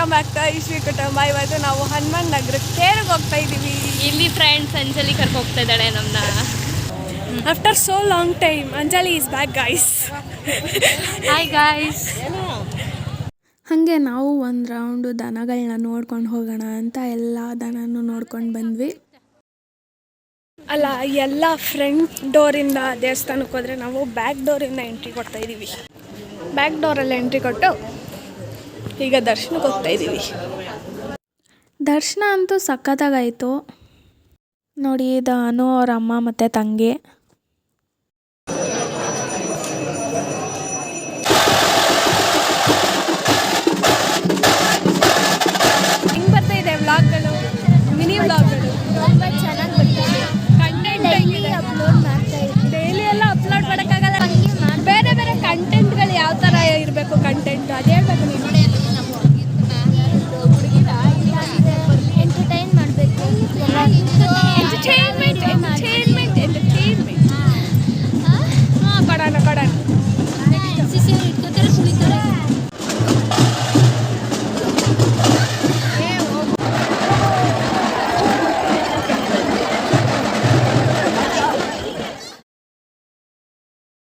Welcome back to ಐಶ್ವಿ ಕುಟುಂಬ. ಇವತ್ತು ನಾವು ಹನುಮಾನ್ ನಗರ ಕೇರಿಗೆ ಹೋಗ್ತಾ ಇದ್ದೀವಿ. ಇಲ್ಲಿ ಫ್ರೆಂಡ್ಸ್ ಅಂಜಲಿ ಕರ್ಕೊ ಹೋಗ್ತಾ ಇದ್ದಾಳೆ ನಮ್ಮನ್ನ. After so long time Anjali is back guys. Hi guys. ಹಾಗೆ ನಾವು ಒಂದು ರೌಂಡು ದನಗಳನ್ನ ನೋಡ್ಕೊಂಡು ಹೋಗೋಣ ಅಂತ ಎಲ್ಲ ದನನೂ ನೋಡ್ಕೊಂಡು ಬಂದ್ವಿ. ಅಲ್ಲ, ಎಲ್ಲ ಫ್ರಂಟ್ ಡೋರಿಂದ ದೇವಸ್ಥಾನಕ್ಕೆ ಹೋದರೆ ನಾವು ಬ್ಯಾಕ್ ಡೋರಿಂದ ಎಂಟ್ರಿ ಕೊಡ್ತಾ ಇದ್ದೀವಿ. ಬ್ಯಾಕ್ ಡೋರಲ್ಲಿ ಎಂಟ್ರಿ ಕೊಟ್ಟು ಈಗ ದರ್ಶನಕ್ಕೆ ಹೋಗ್ತಾ ಇದ್ದೀವಿ. ದರ್ಶನ ಅಂತೂ ಸಖತ್ತಾಗಾಯಿತು ನೋಡಿ. ಇದು ಅನು ಅವ್ರ ಅಮ್ಮ ಮತ್ತು ತಂಗಿ.